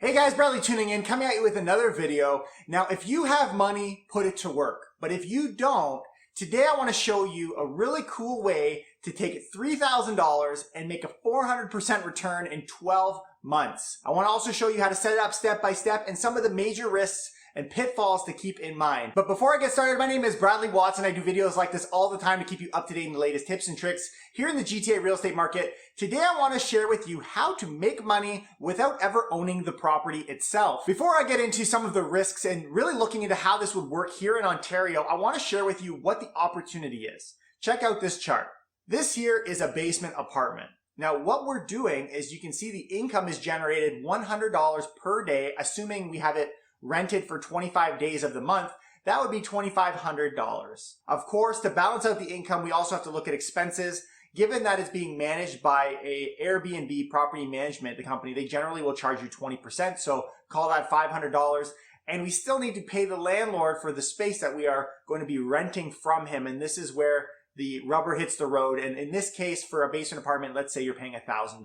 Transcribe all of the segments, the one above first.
Hey guys, Bradley tuning in, coming at you with another video. Now, if you have money, put it to work. But if you don't, today I want to show you a really cool way to take $3,000 and make a 400% return in 12 months. I want to also show you how to set it up step by step and some of the major risks and pitfalls to keep in mind. But before I get started, my name is Bradley Watson. I do videos like this all the time to keep you up to date in the latest tips and tricks here in the GTA real estate market. Today I want to share with you how to make money without ever owning the property itself. Before I get into some of the risks and really looking into how this would work here in Ontario, I want to share with you what the opportunity is. Check out this chart. This here is a basement apartment. Now what we're doing is you can see the income is generated $100 per day, assuming we have it rented for 25 days of the month. That would be $2,500. Of course, to balance out the income, we also have to look at expenses. Given that it's being managed by a Airbnb property management company, they generally will charge you 20%, so call that $500. And we still need to pay the landlord for the space that we are going to be renting from him, and this is where the rubber hits the road. And in this case, for a basement apartment, let's say you're paying $1,000.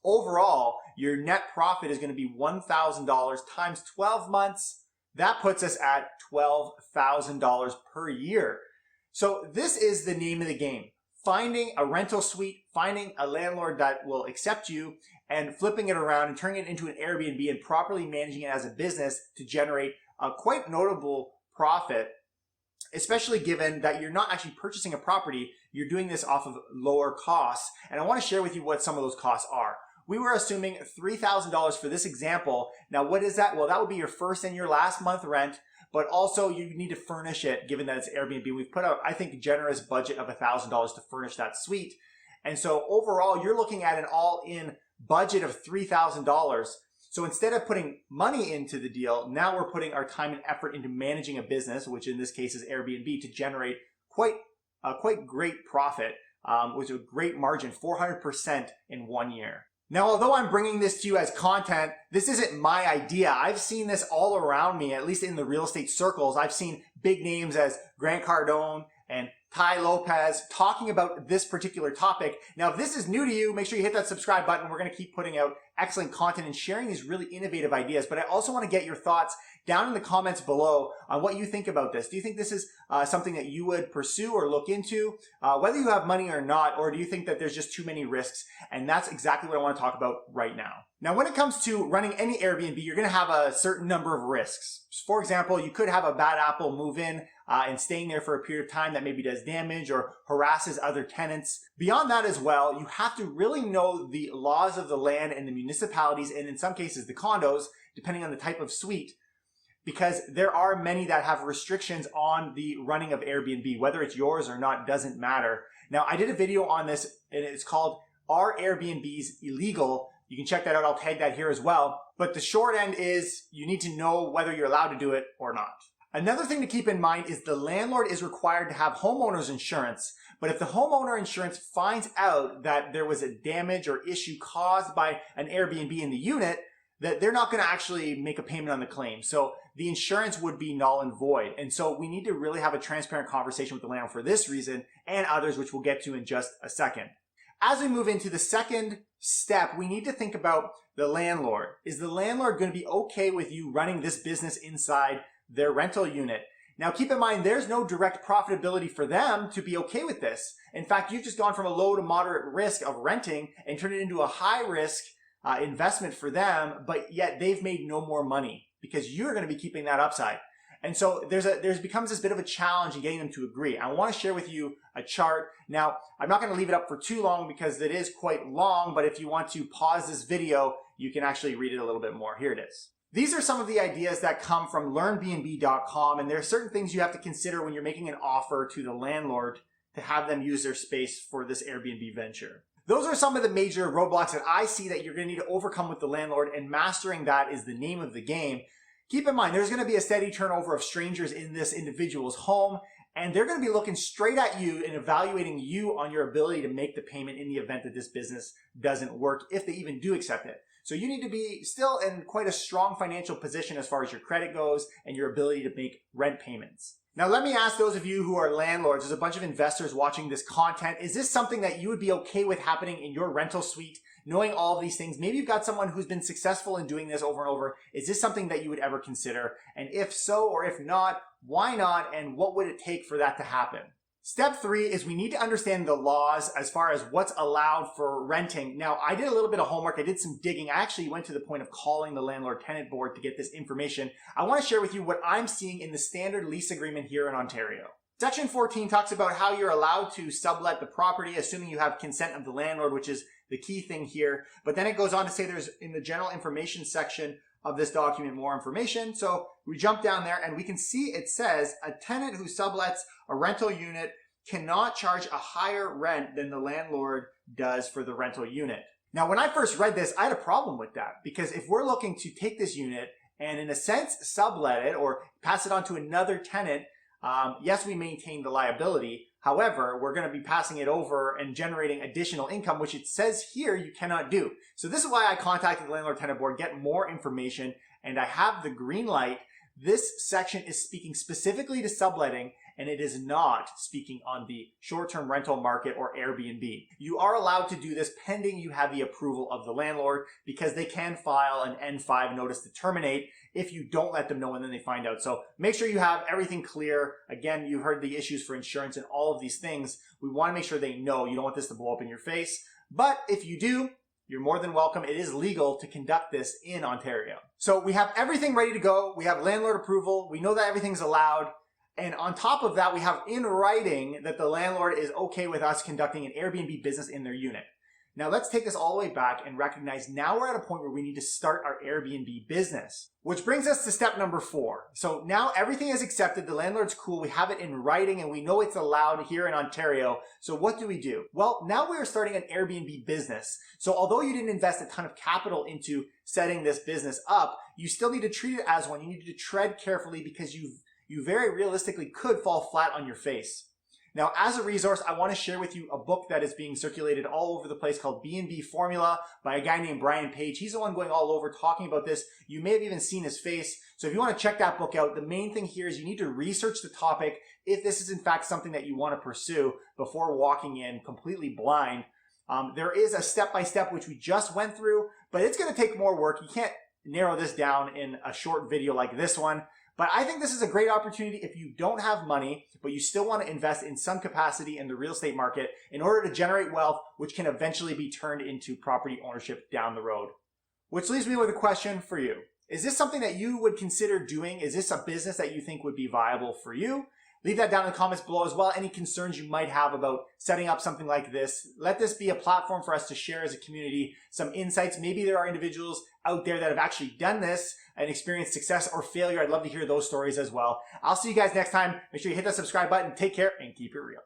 Overall, your net profit is going to be $1,000 times 12 months. That puts us at $12,000 per year. So this is the name of the game. Finding a rental suite, finding a landlord that will accept you, and flipping it around and turning it into an Airbnb and properly managing it as a business to generate a quite notable profit, especially given that you're not actually purchasing a property, you're doing this off of lower costs. And I want to share with you what some of those costs are. We were assuming $3,000 for this example. Now what is that? Well, that would be your first and your last month rent, but also you need to furnish it given that it's Airbnb. We've put out, I think, a generous budget of $1,000 to furnish that suite. And so overall, you're looking at an all-in budget of $3,000. So instead of putting money into the deal, now we're putting our time and effort into managing a business, which in this case is Airbnb, to generate quite great profit, which is a great margin, 400% in 1 year. Now, although I'm bringing this to you as content, this isn't my idea. I've seen this all around me, at least in the real estate circles. I've seen big names as Grant Cardone and Ty Lopez talking about this particular topic. Now, if this is new to you, make sure you hit that subscribe button. We're going to keep putting out excellent content and sharing these really innovative ideas. But I also want to get your thoughts down in the comments below on what you think about this. Do you think this is something that you would pursue or look into, whether you have money or not, or do you think that there's just too many risks? And that's exactly what I want to talk about right now. Now, when it comes to running any Airbnb, you're going to have a certain number of risks. For example, you could have a bad apple move in and staying there for a period of time that maybe does damage or harasses other tenants. Beyond that as well, you have to really know the laws of the land and the municipalities, and in some cases the condos, depending on the type of suite, because there are many that have restrictions on the running of Airbnb. Whether it's yours or not doesn't matter. Now, I did a video on this, and it's called "Are Airbnbs Illegal?" You can check that out. I'll tag that here as well. But the short end is you need to know whether you're allowed to do it or not. Another thing to keep in mind is the landlord is required to have homeowner's insurance. But if the homeowner insurance finds out that there was a damage or issue caused by an Airbnb in the unit, that they're not going to actually make a payment on the claim. So the insurance would be null and void. And so we need to really have a transparent conversation with the landlord for this reason and others, which we'll get to in just a second. As we move into the second step, we need to think about the landlord. Is the landlord going to be okay with you running this business inside their rental unit? Now, keep in mind, there's no direct profitability for them to be okay with this. In fact, you've just gone from a low to moderate risk of renting and turned it into a high risk investment for them, but yet they've made no more money because you're going to be keeping that upside. And so there becomes this bit of a challenge in getting them to agree. I want to share with you a chart. Now, I'm not going to leave it up for too long because it is quite long, but if you want to pause this video, you can actually read it a little bit more. Here it is. These are some of the ideas that come from learnbnb.com, and there are certain things you have to consider when you're making an offer to the landlord to have them use their space for this Airbnb venture. Those are some of the major roadblocks that I see that you're going to need to overcome with the landlord, and mastering that is the name of the game. Keep in mind, there's going to be a steady turnover of strangers in this individual's home, and they're going to be looking straight at you and evaluating you on your ability to make the payment in the event that this business doesn't work, if they even do accept it. So you need to be still in quite a strong financial position as far as your credit goes and your ability to make rent payments. Now, let me ask those of you who are landlords, there's a bunch of investors watching this content. Is this something that you would be okay with happening in your rental suite? knowing all of these things, maybe you've got someone who's been successful in doing this over and over. Is this something that you would ever consider? And if so, or if not, why not? And what would it take for that to happen? Step 3 is we need to understand the laws as far as what's allowed for renting. Now, I did a little bit of homework. I did some digging. I actually went to the point of calling the landlord-tenant board to get this information. I want to share with you what I'm seeing in the standard lease agreement here in Ontario. Section 14 talks about how you're allowed to sublet the property, assuming you have consent of the landlord, which is the key thing here. But then it goes on to say there's, in the general information section of this document, more information. So we jump down there and we can see it says a tenant who sublets a rental unit cannot charge a higher rent than the landlord does for the rental unit. Now, when I first read this, I had a problem with that, because if we're looking to take this unit and in a sense sublet it or pass it on to another tenant, yes, we maintain the liability. However, we're going to be passing it over and generating additional income, which it says here you cannot do. So this is why I contacted the landlord-tenant board, get more information, and I have the green light. This section is speaking specifically to subletting, and it is not speaking on the short-term rental market or Airbnb. You are allowed to do this pending you have the approval of the landlord, because they can file an N5 notice to terminate if you don't let them know and then they find out. So make sure you have everything clear. Again, you heard the issues for insurance and all of these things. We want to make sure they know. You don't want this to blow up in your face. But if you do, you're more than welcome. It is legal to conduct this in Ontario. So we have everything ready to go. We have landlord approval. We know that everything's allowed. And on top of that, we have in writing that the landlord is okay with us conducting an Airbnb business in their unit. Now let's take this all the way back and recognize now we're at a point where we need to start our Airbnb business. Which brings us to step number 4. So now everything is accepted, the landlord's cool, we have it in writing and we know it's allowed here in Ontario. So what do we do? Well, now we are starting an Airbnb business. So although you didn't invest a ton of capital into setting this business up, you still need to treat it as one. You need to tread carefully, because you very realistically could fall flat on your face. Now, as a resource, I want to share with you a book that is being circulated all over the place called B&B Formula by a guy named Brian Page. He's the one going all over talking about this. You may have even seen his face. So if you want to check that book out, the main thing here is you need to research the topic if this is in fact something that you want to pursue before walking in completely blind. There is a step-by-step which we just went through, but it's going to take more work. You can't narrow this down in a short video like this one. But I think this is a great opportunity if you don't have money, but you still want to invest in some capacity in the real estate market in order to generate wealth, which can eventually be turned into property ownership down the road. Which leaves me with a question for you. Is this something that you would consider doing? Is this a business that you think would be viable for you? Leave that down in the comments below as well. Any concerns you might have about setting up something like this. Let this be a platform for us to share as a community some insights. Maybe there are individuals out there that have actually done this and experienced success or failure. I'd love to hear those stories as well. I'll see you guys next time. Make sure you hit that subscribe button. Take care and keep it real.